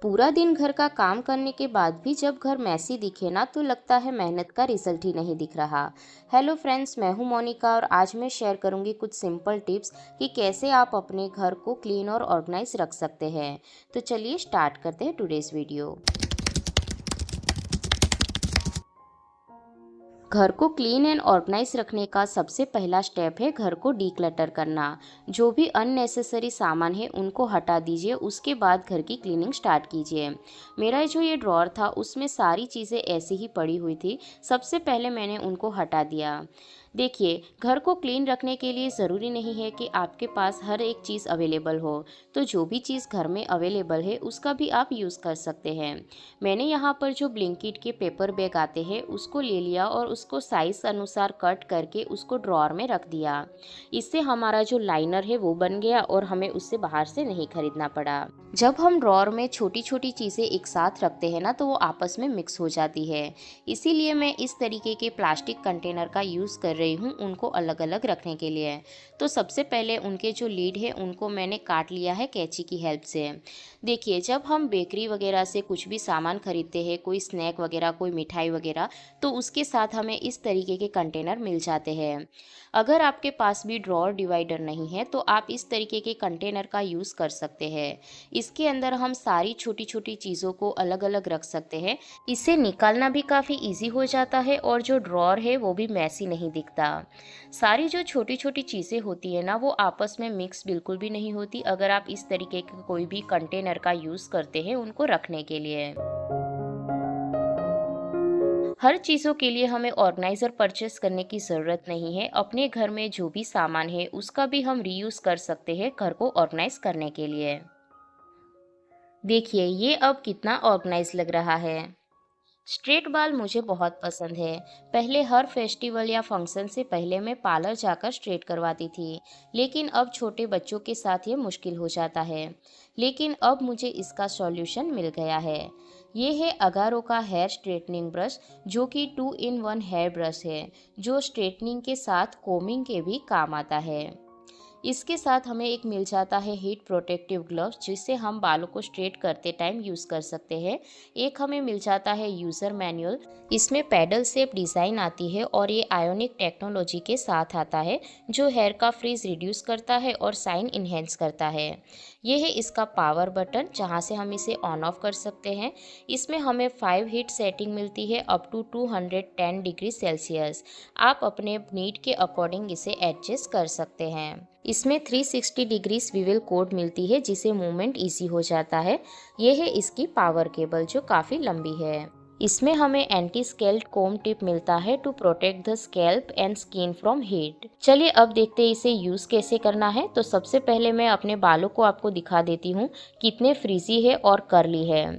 पूरा दिन घर का काम करने के बाद भी जब घर मैसी दिखे ना तो लगता है मेहनत का रिजल्ट ही नहीं दिख रहा। हेलो फ्रेंड्स, मैं हूं मोनिका और आज मैं शेयर करूंगी कुछ सिंपल टिप्स कि कैसे आप अपने घर को क्लीन और ऑर्गेनाइज रख सकते हैं। तो चलिए स्टार्ट करते हैं टुडेस वीडियो। घर को क्लीन एंड ऑर्गेनाइज रखने का सबसे पहला स्टेप है घर को डीक्लटर करना। जो भी अननेसेसरी सामान है उनको हटा दीजिए, उसके बाद घर की क्लीनिंग स्टार्ट कीजिए। मेरा जो ये ड्रॉअर था उसमें सारी चीज़ें ऐसी ही पड़ी हुई थी। सबसे पहले मैंने उनको हटा दिया। देखिए, घर को क्लीन रखने के लिए ज़रूरी नहीं है कि आपके पास हर एक चीज़ अवेलेबल हो, तो जो भी चीज़ घर में अवेलेबल है उसका भी आप यूज़ कर सकते हैं। मैंने यहाँ पर जो ब्लिंकिट के पेपर बैग आते हैं उसको ले लिया और उसको साइज़ अनुसार कट करके उसको ड्रॉअर में रख दिया। इससे हमारा जो लाइनर है वो बन गया और हमें उससे बाहर से नहीं खरीदना पड़ा। जब हम ड्रॉअर में छोटी छोटी चीज़ें एक साथ रखते हैं ना तो वो आपस में मिक्स हो जाती है। इसीलिए मैं इस तरीके के प्लास्टिक कंटेनर का यूज़ कर रही हूँ उनको अलग अलग रखने के लिए। तो सबसे पहले उनके जो लीड है उनको मैंने काट लिया है कैंची की हेल्प से। देखिए, जब हम बेकरी वगैरह से कुछ भी सामान खरीदते हैं, कोई स्नैक वगैरह, कोई मिठाई वगैरह, तो उसके साथ हमें इस तरीके के कंटेनर मिल जाते हैं। अगर आपके पास भी ड्रॉअर डिवाइडर नहीं है तो आप इस तरीके के कंटेनर का यूज़ कर सकते हैं। इसके अंदर हम सारी छोटी छोटी चीज़ों को अलग अलग रख सकते हैं। इसे निकालना भी काफ़ी इजी हो जाता है और जो ड्रॉअर है वो भी मैसी नहीं दिखता। सारी जो छोटी छोटी चीज़ें होती है ना वो आपस में मिक्स बिल्कुल भी नहीं होती अगर आप इस तरीके के कोई भी कंटेनर का यूज़ करते हैं उनको रखने के लिए। हर चीज़ों के लिए हमें ऑर्गेनाइज़र परचेस करने की ज़रूरत नहीं है। अपने घर में जो भी सामान है उसका भी हम रीयूज़ कर सकते हैं घर को ऑर्गेनाइज करने के लिए। देखिए, ये अब कितना ऑर्गेनाइज लग रहा है। स्ट्रेट बाल मुझे बहुत पसंद है। पहले हर फेस्टिवल या फंक्शन से पहले मैं पार्लर जाकर स्ट्रेट करवाती थी, लेकिन अब छोटे बच्चों के साथ ये मुश्किल हो जाता है। लेकिन अब मुझे इसका सॉल्यूशन मिल गया है। ये है अगारो का हेयर स्ट्रेटनिंग ब्रश, जो कि 2 in 1 हेयर ब्रश है, जो स्ट्रेटनिंग के साथ कोमिंग के भी काम आता है। इसके साथ हमें एक मिल जाता है हीट प्रोटेक्टिव ग्लव्स, जिससे हम बालों को स्ट्रेट करते टाइम यूज़ कर सकते हैं। एक हमें मिल जाता है यूज़र मैनुअल। इसमें पैडल शेप डिज़ाइन आती है और ये आयोनिक टेक्नोलॉजी के साथ आता है, जो हेयर का फ्रीज रिड्यूस करता है और शाइन इन्हेंस करता है। ये है इसका पावर बटन, जहाँ से हम इसे ऑन ऑफ कर सकते हैं। इसमें हमें 5 हीट सेटिंग मिलती है अप टू 210 डिग्री सेल्सियस। आप अपने नीड के अकॉर्डिंग इसे एडजस्ट कर सकते हैं। इसमें 360 डिग्री स्विvel कोड मिलती है, जिसे मूवमेंट इजी हो जाता है। यह है इसकी पावर केबल, जो काफ़ी लंबी है। इसमें हमें एंटी स्कैल्प कोम टिप मिलता है to protect the scalp and skin from heat. चलिए अब देखते हैं इसे यूज़ कैसे करना है। तो सबसे पहले मैं अपने बालों को आपको दिखा देती हूँ कितने फ्रीजी है और कर्ली है।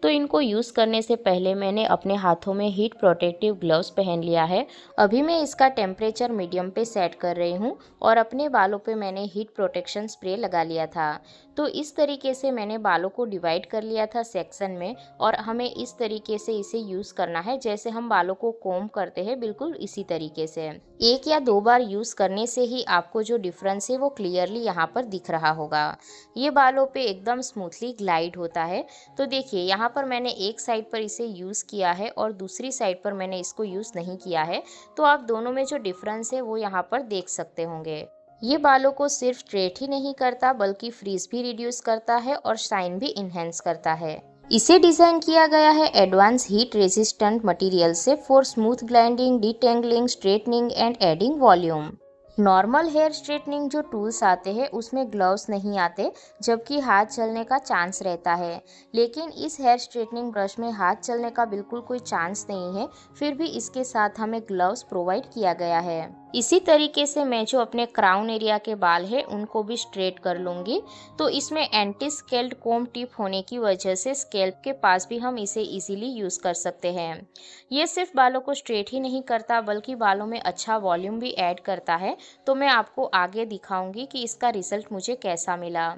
तो इनको यूज़ करने से पहले मैंने अपने हाथों में हीट प्रोटेक्टिव ग्लव्स पहन लिया है। अभी मैं इसका टेम्परेचर मीडियम पे सेट कर रही हूँ और अपने बालों पे मैंने हीट प्रोटेक्शन स्प्रे लगा लिया था। तो इस तरीके से मैंने बालों को डिवाइड कर लिया था सेक्शन में, और हमें इस तरीके से इसे यूज़ करना है जैसे हम बालों को कोम करते हैं, बिल्कुल इसी तरीके से। 1 या 2 बार यूज़ करने से ही आपको जो डिफरेंस है वो क्लियरली यहाँ पर दिख रहा होगा। ये बालों पे एकदम स्मूथली ग्लाइड होता है। तो देखिए, यहाँ पर मैंने एक साइड पर इसे यूज़ किया है और दूसरी साइड पर मैंने इसको यूज़ नहीं किया है। तो आप दोनों में जो डिफरेंस है वो यहाँ पर देख सकते होंगे। ये बालों को सिर्फ स्ट्रेट ही नहीं करता बल्कि फ्रीज भी रिड्यूस करता है और शाइन भी इन्हेंस करता है। इसे डिज़ाइन किया गया है एडवांस हीट रेजिस्टेंट मटेरियल से for smooth gliding, detangling, straightening and adding volume. Normal hair straightening जो टूल्स आते हैं उसमें ग्लव्स नहीं आते, जबकि हाथ जलने का चांस रहता है। लेकिन इस हेयर स्ट्रेटनिंग ब्रश में हाथ जलने का बिल्कुल कोई चांस नहीं है, फिर भी इसके साथ हमें ग्लव्स प्रोवाइड किया गया है। इसी तरीके से मैं जो अपने क्राउन एरिया के बाल है उनको भी स्ट्रेट कर लूँगी। तो इसमें एंटी स्कैल्प कोम टिप होने की वजह से स्कैल्प के पास भी हम इसे इजीली यूज़ कर सकते हैं। ये सिर्फ बालों को स्ट्रेट ही नहीं करता बल्कि बालों में अच्छा वॉल्यूम भी ऐड करता है, तो मैं आपको आगे दिखाऊंगी कि इसका रिजल्ट मुझे कैसा मिला।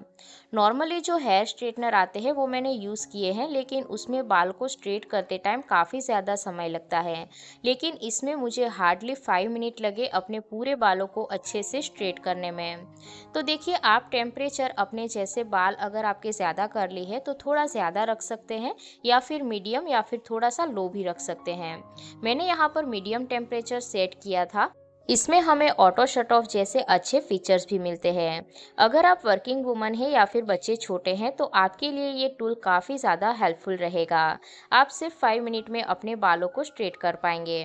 नॉर्मली जो हेयर स्ट्रेटनर आते हैं वो मैंने यूज़ किए हैं, लेकिन उसमें बाल को स्ट्रेट करते टाइम काफ़ी ज़्यादा समय लगता है। लेकिन इसमें मुझे हार्डली 5 मिनट लगे अपने पूरे बालों को अच्छे से स्ट्रेट करने में। तो देखिए, आप टेम्परेचर अपने जैसे बाल अगर आपके ज़्यादा कर्ली है तो थोड़ा ज़्यादा रख सकते हैं, या फिर मीडियम या फिर थोड़ा सा लो भी रख सकते हैं। मैंने यहाँ पर मीडियम टेम्परेचर सेट किया था। इसमें हमें ऑटो शट ऑफ जैसे अच्छे फीचर्स भी मिलते हैं। अगर आप वर्किंग वुमन हैं या फिर बच्चे छोटे हैं तो आपके लिए ये टूल काफ़ी ज़्यादा हेल्पफुल रहेगा। आप सिर्फ 5 मिनट में अपने बालों को स्ट्रेट कर पाएंगे।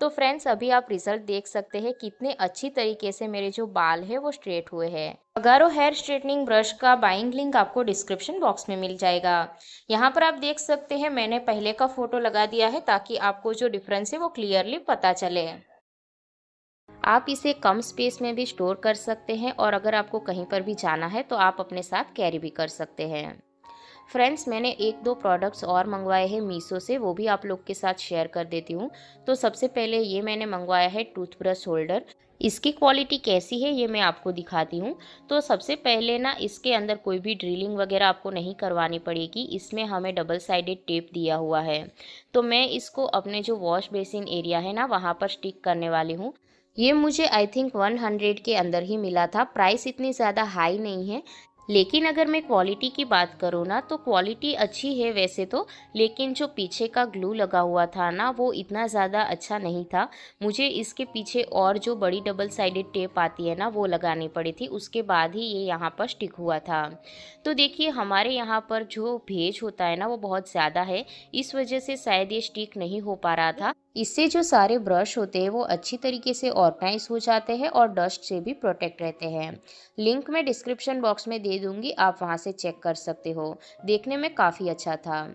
तो फ्रेंड्स, अभी आप रिजल्ट देख सकते हैं कितने अच्छी तरीके से मेरे जो बाल है वो स्ट्रेट हुए हैं। अगारो हेयर स्ट्रेटनिंग ब्रश का बाइंग लिंक आपको डिस्क्रिप्शन बॉक्स में मिल जाएगा। यहाँ पर आप देख सकते हैं मैंने पहले का फोटो लगा दिया है ताकि आपको जो डिफरेंस है वो क्लियरली पता चले। आप इसे कम स्पेस में भी स्टोर कर सकते हैं, और अगर आपको कहीं पर भी जाना है तो आप अपने साथ कैरी भी कर सकते हैं। फ्रेंड्स, मैंने एक दो प्रोडक्ट्स और मंगवाए हैं मीशो से, वो भी आप लोग के साथ शेयर कर देती हूँ। तो सबसे पहले ये मैंने मंगवाया है टूथब्रश होल्डर। इसकी क्वालिटी कैसी है ये मैं आपको दिखाती हूँ। तो सबसे पहले ना, इसके अंदर कोई भी ड्रिलिंग वगैरह आपको नहीं करवानी पड़ेगी। इसमें हमें डबल साइडेड टेप दिया हुआ है। तो मैं इसको अपने जो वॉश बेसिन एरिया है ना वहाँ पर स्टिक करने वाली हूँ। ये मुझे आई थिंक 100 के अंदर ही मिला था। प्राइस इतनी ज़्यादा हाई नहीं है, लेकिन अगर मैं क्वालिटी की बात करूँ ना तो क्वालिटी अच्छी है वैसे तो। लेकिन जो पीछे का ग्लू लगा हुआ था ना वो इतना ज़्यादा अच्छा नहीं था। मुझे इसके पीछे और जो बड़ी डबल साइडेड टेप आती है ना वो लगानी पड़ी थी, उसके बाद ही ये यहाँ पर स्टिक हुआ था। तो देखिए, हमारे यहाँ पर जो भेज होता है ना वो बहुत ज़्यादा है, इस वजह से शायद ये स्टिक नहीं हो पा रहा था। इससे जो सारे ब्रश होते हैं वो अच्छी तरीके से ऑर्गेनाइज हो जाते हैं और डस्ट से भी प्रोटेक्ट रहते हैं। लिंक मैं डिस्क्रिप्शन बॉक्स में दे दूंगी, आप वहां से चेक कर सकते हो। देखने में काफ़ी अच्छा था।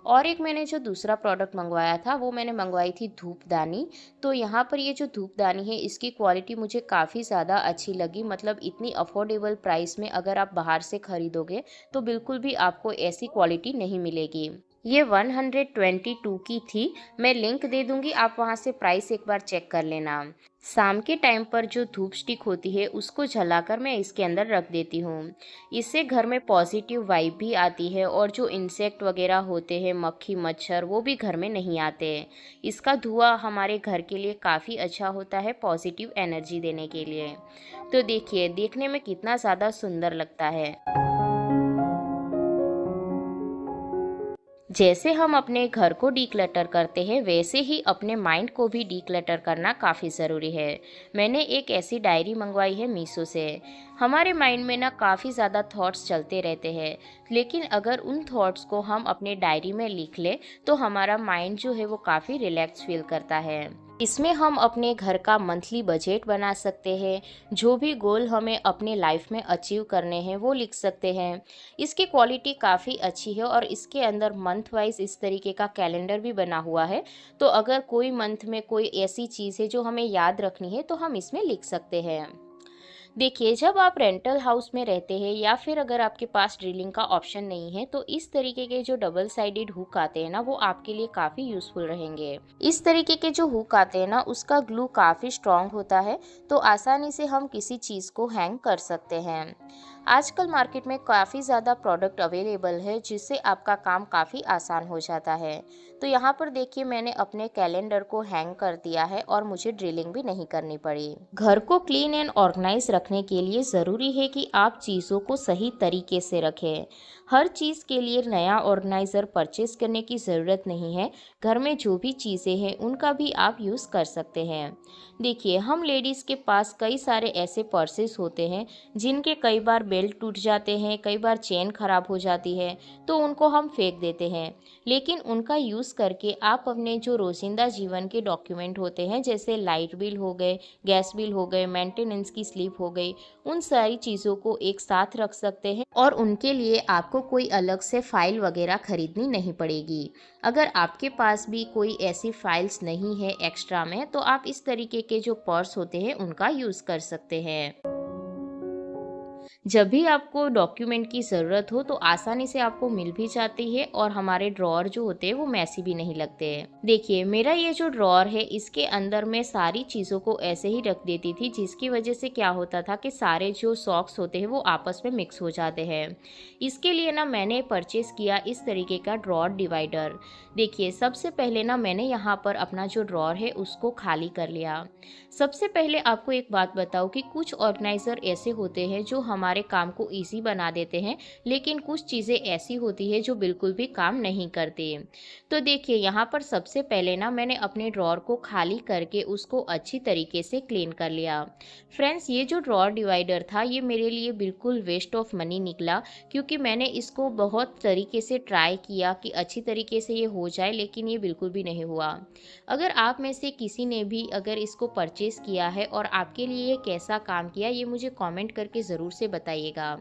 और एक मैंने जो दूसरा प्रोडक्ट मंगवाया था वो मैंने मंगवाई थी धूपदानी। तो यहाँ पर ये जो धूपदानी है इसकी क्वालिटी मुझे काफ़ी ज़्यादा अच्छी लगी। मतलब इतनी अफोर्डेबल प्राइस में अगर आप बाहर से ख़रीदोगे तो बिल्कुल भी आपको ऐसी क्वालिटी नहीं मिलेगी। ये 122 की थी। मैं लिंक दे दूंगी, आप वहां से प्राइस एक बार चेक कर लेना। शाम के टाइम पर जो धूप स्टिक होती है उसको जलाकर मैं इसके अंदर रख देती हूँ। इससे घर में पॉजिटिव वाइब भी आती है, और जो इंसेक्ट वगैरह होते हैं, मक्खी मच्छर, वो भी घर में नहीं आते। इसका धुआं हमारे घर के लिए काफ़ी अच्छा होता है, पॉजिटिव एनर्जी देने के लिए। तो देखिए, देखने में कितना ज़्यादा सुंदर लगता है। जैसे हम अपने घर को डीक्लटर करते हैं वैसे ही अपने माइंड को भी डीक्लटर करना काफ़ी ज़रूरी है। मैंने एक ऐसी डायरी मंगवाई है मीशो से। हमारे माइंड में ना काफ़ी ज़्यादा थॉट्स चलते रहते हैं, लेकिन अगर उन थॉट्स को हम अपने डायरी में लिख लें तो हमारा माइंड जो है वो काफ़ी रिलैक्स फील करता है। इसमें हम अपने घर का मंथली बजट बना सकते हैं, जो भी गोल हमें अपने लाइफ में अचीव करने हैं वो लिख सकते हैं। इसकी क्वालिटी काफ़ी अच्छी है, और इसके अंदर मंथ वाइज इस तरीके का कैलेंडर भी बना हुआ है। तो अगर कोई मंथ में कोई ऐसी चीज़ है जो हमें याद रखनी है तो हम इसमें लिख सकते हैं। देखिए, जब आप रेंटल हाउस में रहते हैं या फिर अगर आपके पास ड्रिलिंग का ऑप्शन नहीं है तो इस तरीके के जो डबल साइडेड हुक आते हैं ना वो आपके लिए काफ़ी यूज़फुल रहेंगे। इस तरीके के जो हुक आते हैं ना उसका ग्लू काफ़ी स्ट्रॉन्ग होता है, तो आसानी से हम किसी चीज़ को हैंग कर सकते हैं। आजकल मार्केट में काफ़ी ज़्यादा प्रोडक्ट अवेलेबल है जिससे आपका काम काफ़ी आसान हो जाता है। तो यहाँ पर देखिए, मैंने अपने कैलेंडर को हैंग कर दिया है और मुझे ड्रिलिंग भी नहीं करनी पड़ी। घर को क्लीन एंड ऑर्गेनाइज रखने के लिए ज़रूरी है कि आप चीज़ों को सही तरीके से रखें। हर चीज़ के लिए नया ऑर्गेनाइज़र परचेज करने की ज़रूरत नहीं है। घर में जो भी चीज़ें हैं उनका भी आप यूज़ कर सकते हैं। देखिए, हम लेडीज़ के पास कई सारे ऐसे पर्सेस होते हैं जिनके कई बार बेल्ट टूट जाते हैं, कई बार चेन खराब हो जाती है, तो उनको हम फेंक देते हैं। लेकिन उनका यूज़ करके आप अपने जो रोजिंदा जीवन के डॉक्यूमेंट होते हैं जैसे लाइट बिल हो गए, गैस बिल हो गए, मेंटेनेंस की स्लिप हो गई, उन सारी चीज़ों को एक साथ रख सकते हैं, और उनके लिए आपको कोई अलग से फाइल वगैरह खरीदनी नहीं पड़ेगी। अगर आपके पास भी कोई ऐसी फाइल्स नहीं है एक्स्ट्रा में तो आप इस तरीके के जो पर्स होते हैं उनका यूज़ कर सकते हैं। जब भी आपको डॉक्यूमेंट की ज़रूरत हो तो आसानी से आपको मिल भी जाती है और हमारे ड्रॉअर जो होते हैं वो मैसी भी नहीं लगते हैं। देखिए मेरा ये जो ड्रॉअर है इसके अंदर मैं सारी चीज़ों को ऐसे ही रख देती थी, जिसकी वजह से क्या होता था कि सारे जो सॉक्स होते हैं वो आपस में मिक्स हो जाते हैं। इसके लिए ना मैंने परचेस किया इस तरीके का ड्रॉअर डिवाइडर। देखिए सबसे पहले ना मैंने यहाँ पर अपना जो ड्रॉअर है उसको खाली कर लिया। सबसे पहले आपको एक बात बताऊँ कि कुछ ऑर्गेनाइज़र ऐसे होते हैं जो हमारे काम को ईज़ी बना देते हैं, लेकिन कुछ चीज़ें ऐसी होती हैं जो बिल्कुल भी काम नहीं करती। तो देखिए यहाँ पर सबसे पहले ना मैंने अपने ड्रॉअर को खाली करके उसको अच्छी तरीके से क्लीन कर लिया। फ्रेंड्स ये जो ड्रॉअर डिवाइडर था ये मेरे लिए बिल्कुल वेस्ट ऑफ मनी निकला, क्योंकि मैंने इसको बहुत तरीके से ट्राई किया कि अच्छी तरीके से ये हो जाए, लेकिन ये बिल्कुल भी नहीं हुआ। अगर आप में से किसी ने भी अगर इसको परचेज़ किया है और आपके लिए ये कैसा काम किया, ये मुझे कमेंट करके ज़रूर से बताइएगा।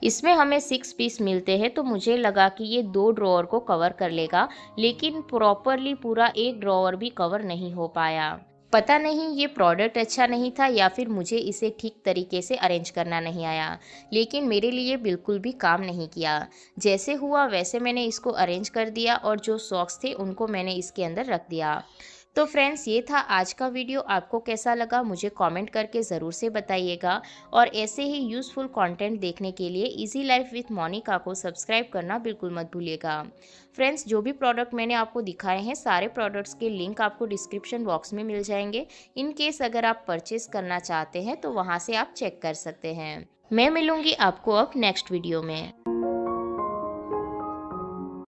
इसमें हमें 6 पीस मिलते हैं, तो मुझे लगा कि ये 2 ड्रॉअर को कवर कर लेगा, लेकिन प्रॉपरली पूरा एक ड्रॉअर भी कवर नहीं हो पाया। पता नहीं ये प्रोडक्ट अच्छा नहीं था या फिर मुझे इसे ठीक तरीके से अरेंज करना नहीं आया, लेकिन मेरे लिए बिल्कुल भी काम नहीं किया। जैसे हुआ वैसे मैंने इसको अरेंज कर दिया और जो सॉक्स थे उनको मैंने इसके अंदर रख दिया। तो फ्रेंड्स ये था आज का वीडियो, आपको कैसा लगा मुझे कमेंट करके ज़रूर से बताइएगा। और ऐसे ही यूज़फुल कंटेंट देखने के लिए इजी लाइफ विथ मोनिका को सब्सक्राइब करना बिल्कुल मत भूलिएगा। फ्रेंड्स जो भी प्रोडक्ट मैंने आपको दिखाए हैं सारे प्रोडक्ट्स के लिंक आपको डिस्क्रिप्शन बॉक्स में मिल जाएंगे। इन केस अगर आप परचेज़ करना चाहते हैं तो वहाँ से आप चेक कर सकते हैं। मैं मिलूँगी आपको अब नेक्स्ट वीडियो में।